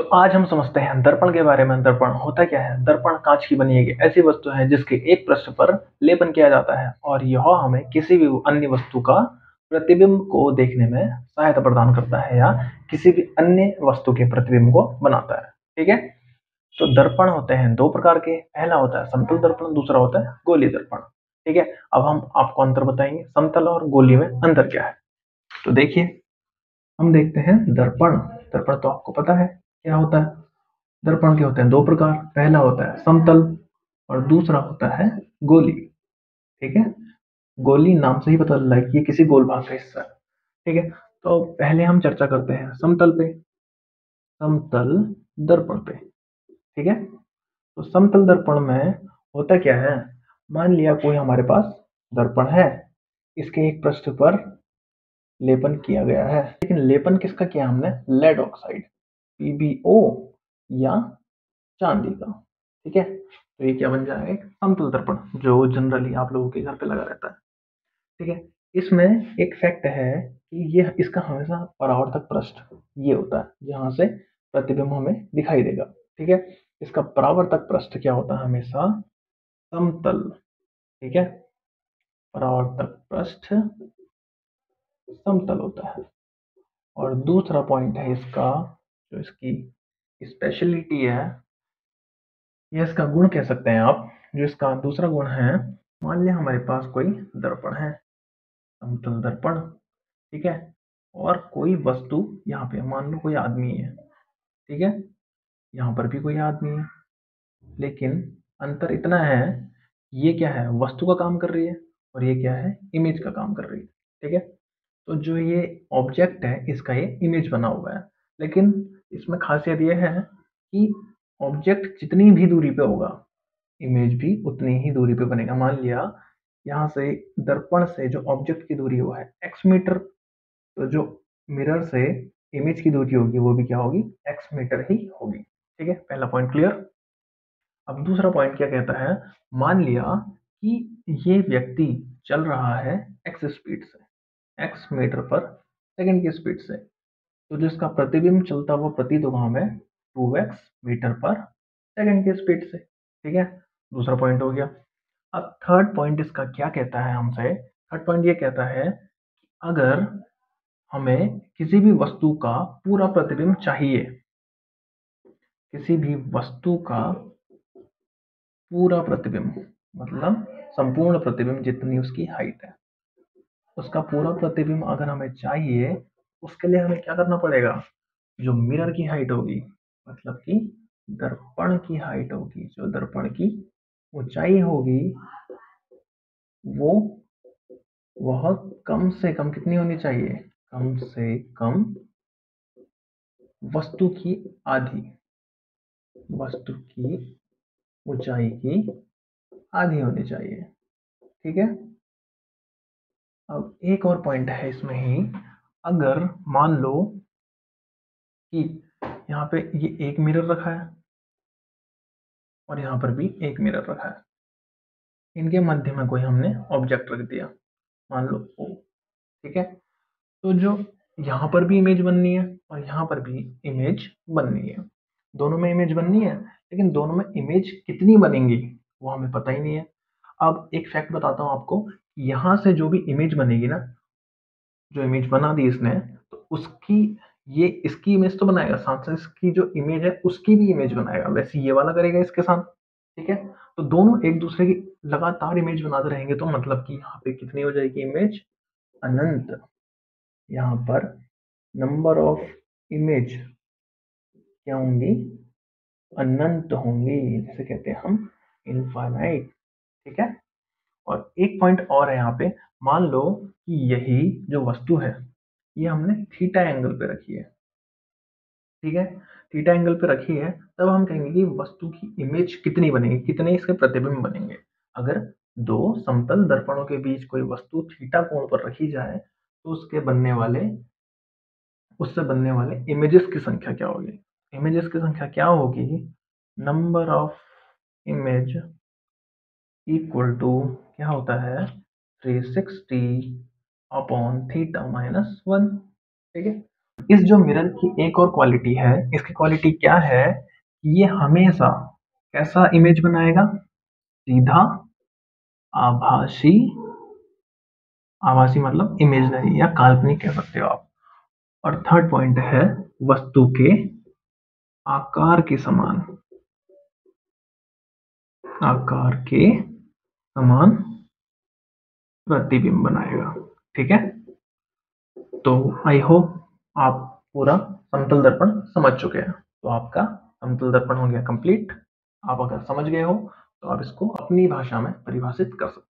तो आज हम समझते हैं दर्पण के बारे में। दर्पण होता क्या है? दर्पण कांच की बनी एक ऐसी वस्तु है जिसके एक पृष्ठ पर लेपन किया जाता है और यह हमें किसी भी अन्य वस्तु का प्रतिबिंब को देखने में सहायता प्रदान करता है या किसी भी अन्य वस्तु के प्रतिबिंब को बनाता है। ठीक है। तो दर्पण होते हैं दो प्रकार के। पहला होता है समतल दर्पण, दूसरा होता है गोलीय दर्पण। ठीक है। अब हम आपको अंतर बताएंगे, समतल और गोलीय में अंतर क्या है। तो देखिए, हम देखते हैं दर्पण। दर्पण तो आपको पता है क्या होता है। दर्पण के होते हैं दो प्रकार। पहला होता है समतल और दूसरा होता है गोली। ठीक है। गोली नाम से ही पता चल रहा है कि ये किसी गोल भाग का हिस्सा है। ठीक है। तो पहले हम चर्चा करते हैं समतल पे, समतल दर्पण पे। ठीक है। तो समतल दर्पण में होता क्या है, मान लिया कोई हमारे पास दर्पण है, इसके एक पृष्ठ पर लेपन किया गया है, लेकिन लेपन किसका किया हमने? लेड ऑक्साइड, पीबीओ या चांदी का। ठीक है। तो ये क्या बन जाएगा? एक समतल दर्पण, जो जनरली आप लोगों के घर पे लगा रहता है। ठीक है। इसमें एक फैक्ट है कि ये इसका हमेशा परावर्तक पृष्ठ ये होता है जहां से प्रतिबिंब हमें दिखाई देगा। ठीक है। इसका परावर्तक पृष्ठ क्या होता है? हमेशा समतल। ठीक है। परावर्तक पृष्ठ समतल होता है। और दूसरा पॉइंट है इसका, जो इसकी स्पेशलिटी है या इसका गुण कह सकते हैं आप, जो इसका दूसरा गुण है, मान लिया हमारे पास कोई दर्पण है, समतल दर्पण। ठीक है। और कोई वस्तु यहाँ पे, मान लो कोई आदमी है। ठीक है। यहाँ पर भी कोई आदमी है, लेकिन अंतर इतना है, ये क्या है? वस्तु का काम कर रही है और ये क्या है? इमेज का काम कर रही है। ठीक है। तो जो ये ऑब्जेक्ट है इसका ये इमेज बना हुआ है, लेकिन इसमें खासियत ये है कि ऑब्जेक्ट जितनी भी दूरी पे होगा, इमेज भी उतनी ही दूरी पे बनेगा। मान लिया यहाँ से दर्पण से जो ऑब्जेक्ट की दूरी वो है x मीटर, तो जो मिरर से इमेज की दूरी होगी वो भी क्या होगी? x मीटर ही होगी। ठीक है। पहला पॉइंट क्लियर। अब दूसरा पॉइंट क्या कहता है, मान लिया कि ये व्यक्ति चल रहा है x स्पीड से, x मीटर पर सेकंड की स्पीड से, तो जिसका प्रतिबिंब चलता हुआ प्रतीत होगा हमें 2x मीटर पर सेकंड की स्पीड से। ठीक है। दूसरा पॉइंट हो गया। अब थर्ड पॉइंट इसका क्या कहता है हमसे? थर्ड पॉइंट ये कहता है कि अगर हमें किसी भी वस्तु का पूरा प्रतिबिंब चाहिए, किसी भी वस्तु का पूरा प्रतिबिंब मतलब संपूर्ण प्रतिबिंब जितनी उसकी हाइट है, उसका पूरा प्रतिबिंब अगर हमें चाहिए, उसके लिए हमें क्या करना पड़ेगा? जो मिरर की हाइट होगी, मतलब कि दर्पण की हाइट होगी, जो दर्पण की ऊंचाई होगी, वो वह कम से कम कितनी होनी चाहिए? कम से कम वस्तु की आधी, वस्तु की ऊंचाई की आधी होनी चाहिए। ठीक है। अब एक और पॉइंट है इसमें ही, अगर मान लो कि यहाँ पे ये एक मिरर रखा है और यहाँ पर भी एक मिरर रखा है, इनके मध्य में कोई हमने ऑब्जेक्ट रख दिया, मान लो O। ठीक है। तो जो यहाँ पर भी इमेज बननी है और यहाँ पर भी इमेज बननी है, दोनों में इमेज बननी है, लेकिन दोनों में इमेज कितनी बनेंगी वो हमें पता ही नहीं है। अब एक फैक्ट बताता हूँ आपको, यहाँ से जो भी इमेज बनेगी ना, जो इमेज बना दी इसने, तो उसकी ये इसकी इमेज तो बनाएगा, साथ साथ इसकी जो इमेज है उसकी भी इमेज बनाएगा, वैसे ये वाला करेगा इसके साथ। ठीक है। तो दोनों एक दूसरे की लगातार इमेज बनाते रहेंगे, तो मतलब कि यहाँ पे कितनी हो जाएगी इमेज? अनंत। यहाँ पर नंबर ऑफ इमेज क्या होंगी? अनंत होंगी, जिसे कहते हैं हम इनफाइनाइट। ठीक है। और एक पॉइंट और है यहाँ पे, मान लो कि यही जो वस्तु है ये हमने थीटा एंगल पे रखी है। ठीक है। थीटा एंगल पे रखी है, तब हम कहेंगे कि वस्तु की इमेज कितनी बनेगी, कितने इसके प्रतिबिंब बनेंगे। अगर दो समतल दर्पणों के बीच कोई वस्तु थीटा कोण पर रखी जाए, तो उससे बनने वाले इमेजेस की संख्या क्या होगी? इमेजेस की संख्या क्या होगी? Number of image equal to क्या होता है? 360 अपॉन थीटा माइनस 1। ठीक है। इस जो मिरर की एक और क्वालिटी है, इसकी क्वालिटी क्या है? ये हमेशा कैसा इमेज बनाएगा? सीधा आभासी, आभासी मतलब इमेजिनरी या काल्पनिक कह सकते हो आप। और थर्ड पॉइंट है वस्तु के आकार के समान, आकार के समान प्रतिबिंब बनाएगा। ठीक है, तो आई होप आप पूरा समतल दर्पण समझ चुके हैं। तो आपका समतल दर्पण हो गया कंप्लीट। आप अगर समझ गए हो तो आप इसको अपनी भाषा में परिभाषित कर सकते हैं।